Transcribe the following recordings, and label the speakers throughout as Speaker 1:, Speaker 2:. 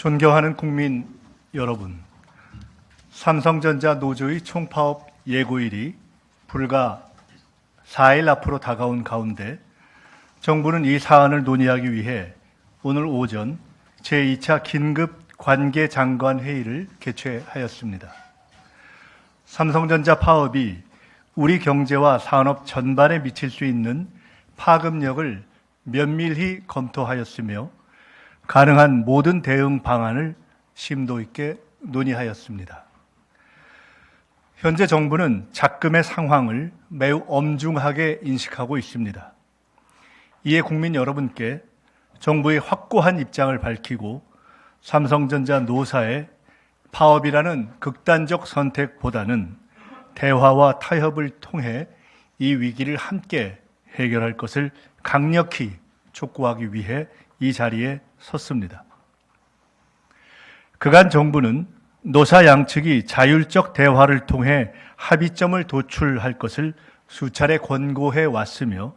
Speaker 1: 존경하는 국민 여러분, 삼성전자 노조의 총파업 예고일이 불과 4일 앞으로 다가온 가운데 정부는 이 사안을 논의하기 위해 오늘 오전 제2차 긴급 관계장관 회의를 개최하였습니다. 삼성전자 파업이 우리 경제와 산업 전반에 미칠 수 있는 파급력을 면밀히 검토하였으며 가능한 모든 대응 방안을 심도 있게 논의하였습니다. 현재 정부는 작금의 상황을 매우 엄중하게 인식하고 있습니다. 이에 국민 여러분께 정부의 확고한 입장을 밝히고 삼성전자 노사의 파업이라는 극단적 선택보다는 대화와 타협을 통해 이 위기를 함께 해결할 것을 강력히 촉구하기 위해 이 자리에 섰습니다. 그간 정부는 노사 양측이 자율적 대화를 통해 합의점을 도출할 것을 수차례 권고해 왔으며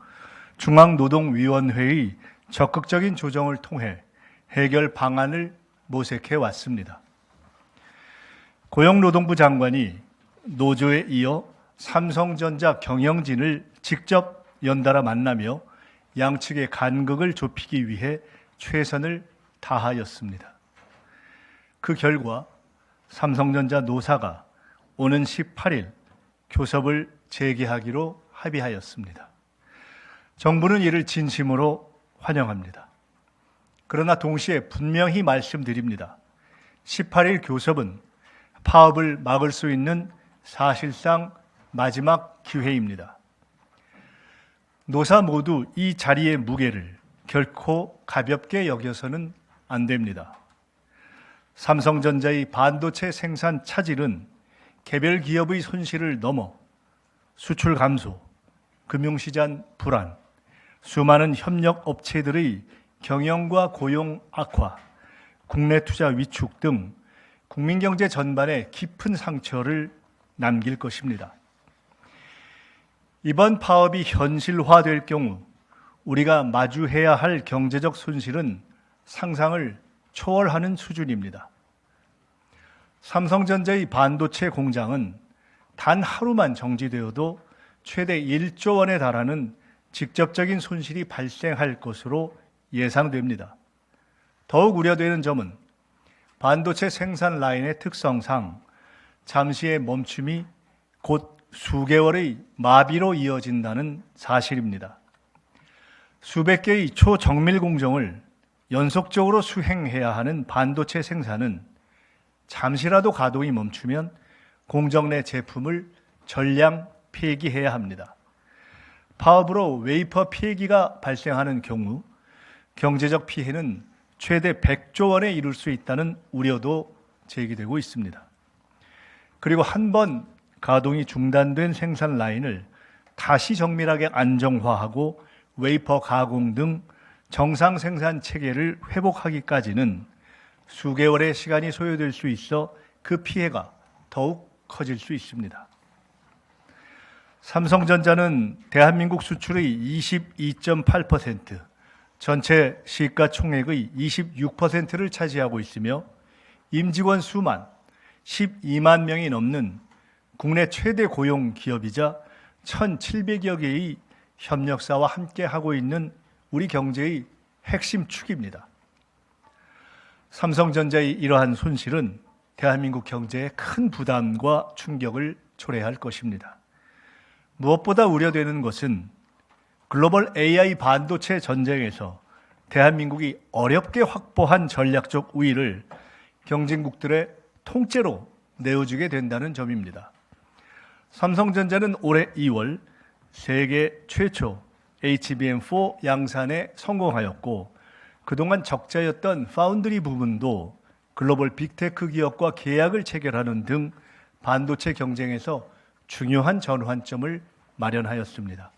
Speaker 1: 중앙노동위원회의 적극적인 조정을 통해 해결 방안을 모색해 왔습니다. 고용노동부 장관이 노조에 이어 삼성전자 경영진을 직접 연달아 만나며 양측의 간극을 좁히기 위해 최선을 다하였습니다. 그 결과 삼성전자 노사가 오는 18일 교섭을 재개하기로 합의하였습니다. 정부는 이를 진심으로 환영합니다. 그러나 동시에 분명히 말씀드립니다. 18일 교섭은 파업을 막을 수 있는 사실상 마지막 기회입니다. 노사 모두 이 자리의 무게를 결코 가볍게 여겨서는 안 됩니다. 삼성전자의 반도체 생산 차질은 개별 기업의 손실을 넘어 수출 감소, 금융시장 불안, 수많은 협력 업체들의 경영과 고용 악화, 국내 투자 위축 등 국민경제 전반에 깊은 상처를 남길 것입니다. 이번 파업이 현실화될 경우 우리가 마주해야 할 경제적 손실은 상상을 초월하는 수준입니다. 삼성전자의 반도체 공장은 단 하루만 정지되어도 최대 1조 원에 달하는 직접적인 손실이 발생할 것으로 예상됩니다. 더욱 우려되는 점은 반도체 생산 라인의 특성상 잠시의 멈춤이 곧 수개월의 마비로 이어진다는 사실입니다. 수백 개의 초정밀 공정을 연속적으로 수행해야 하는 반도체 생산은 잠시라도 가동이 멈추면 공정 내 제품을 전량 폐기해야 합니다. 파업으로 웨이퍼 폐기가 발생하는 경우 경제적 피해는 최대 100조 원에 이를 수 있다는 우려도 제기되고 있습니다. 그리고 한 번 가동이 중단된 생산 라인을 다시 정밀하게 안정화하고 웨이퍼 가공 등 정상 생산 체계를 회복하기까지는 수개월의 시간이 소요될 수 있어 그 피해가 더욱 커질 수 있습니다. 삼성전자는 대한민국 수출의 22.8%, 전체 시가총액의 26%를 차지하고 있으며 임직원 수만 12만 명이 넘는 국내 최대 고용 기업이자 1,700여 개의 협력사와 함께 하고 있는 우리 경제의 핵심 축입니다. 삼성전자의 이러한 손실은 대한민국 경제에 큰 부담과 충격을 초래할 것입니다. 무엇보다 우려되는 것은 글로벌 AI 반도체 전쟁에서 대한민국이 어렵게 확보한 전략적 우위를 경쟁국들의 통째로 내어주게 된다는 점입니다. 삼성전자는 올해 2월 세계 최초 HBM4 양산에 성공하였고 그동안 적자였던 파운드리 부분도 글로벌 빅테크 기업과 계약을 체결하는 등 반도체 경쟁에서 중요한 전환점을 마련하였습니다.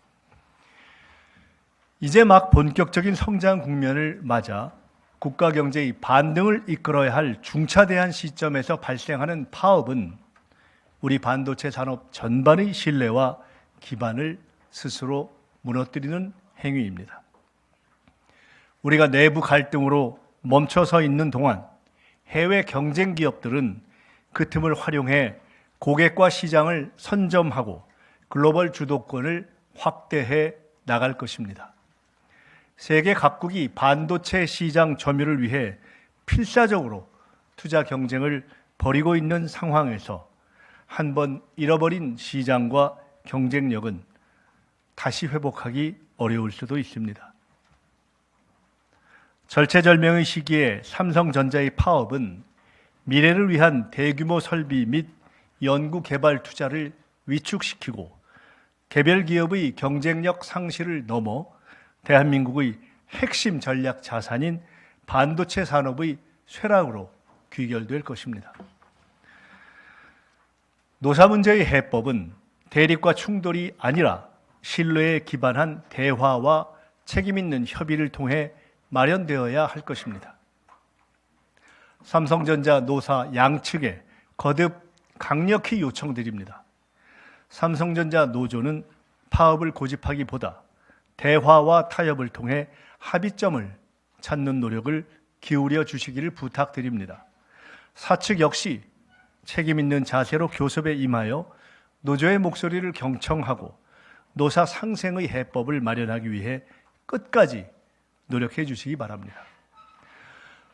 Speaker 1: 이제 막 본격적인 성장 국면을 맞아 국가 경제의 반등을 이끌어야 할 중차대한 시점에서 발생하는 파업은 우리 반도체 산업 전반의 신뢰와 기반을 스스로 무너뜨리는 행위입니다. 우리가 내부 갈등으로 멈춰서 있는 동안 해외 경쟁 기업들은 그 틈을 활용해 고객과 시장을 선점하고 글로벌 주도권을 확대해 나갈 것입니다. 세계 각국이 반도체 시장 점유를 위해 필사적으로 투자 경쟁을 벌이고 있는 상황에서 한번 잃어버린 시장과 경쟁력은 다시 회복하기 어려울 수도 있습니다. 절체절명의 시기에 삼성전자의 파업은 미래를 위한 대규모 설비 및 연구 개발 투자를 위축시키고 개별 기업의 경쟁력 상실을 넘어 대한민국의 핵심 전략 자산인 반도체 산업의 쇠락으로 귀결될 것입니다. 노사 문제의 해법은 대립과 충돌이 아니라 신뢰에 기반한 대화와 책임 있는 협의를 통해 마련되어야 할 것입니다. 삼성전자 노사 양측에 거듭 강력히 요청드립니다. 삼성전자 노조는 파업을 고집하기보다 대화와 타협을 통해 합의점을 찾는 노력을 기울여 주시기를 부탁드립니다. 사측 역시 책임 있는 자세로 교섭에 임하여 노조의 목소리를 경청하고 노사 상생의 해법을 마련하기 위해 끝까지 노력해 주시기 바랍니다.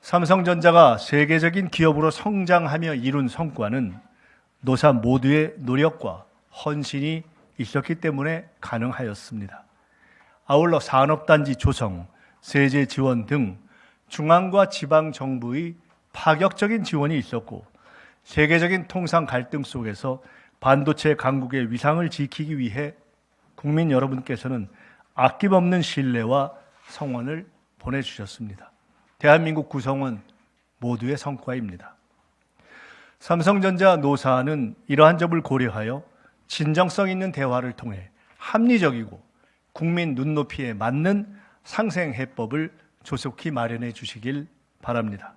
Speaker 1: 삼성전자가 세계적인 기업으로 성장하며 이룬 성과는 노사 모두의 노력과 헌신이 있었기 때문에 가능하였습니다. 아울러 산업단지 조성, 세제 지원 등 중앙과 지방 정부의 파격적인 지원이 있었고 세계적인 통상 갈등 속에서 반도체 강국의 위상을 지키기 위해 국민 여러분께서는 아낌없는 신뢰와 성원을 보내주셨습니다. 대한민국 구성원 모두의 성과입니다. 삼성전자 노사는 이러한 점을 고려하여 진정성 있는 대화를 통해 합리적이고 국민 눈높이에 맞는 상생 해법을 조속히 마련해 주시길 바랍니다.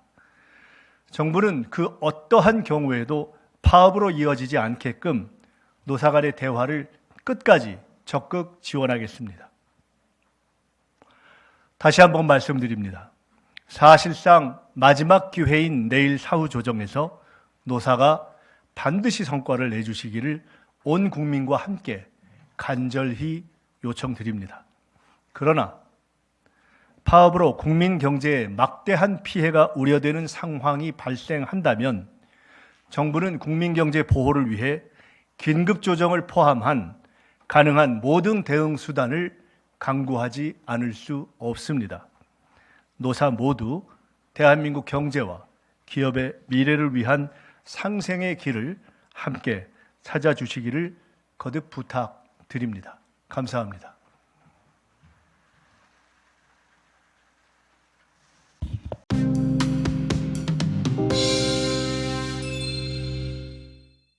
Speaker 1: 정부는 그 어떠한 경우에도 파업으로 이어지지 않게끔 노사 간의 대화를 끝까지 적극 지원하겠습니다. 다시 한번 말씀드립니다. 사실상 마지막 기회인 내일 사후 조정에서 노사가 반드시 성과를 내주시기를 온 국민과 함께 간절히 요청드립니다. 그러나 파업으로 국민 경제에 막대한 피해가 우려되는 상황이 발생한다면 정부는 국민 경제 보호를 위해 긴급 조정을 포함한 가능한 모든 대응 수단을 강구하지 않을 수 없습니다. 노사 모두 대한민국 경제와 기업의 미래를 위한 상생의 길을 함께 찾아주시기를 거듭 부탁드립니다. 감사합니다.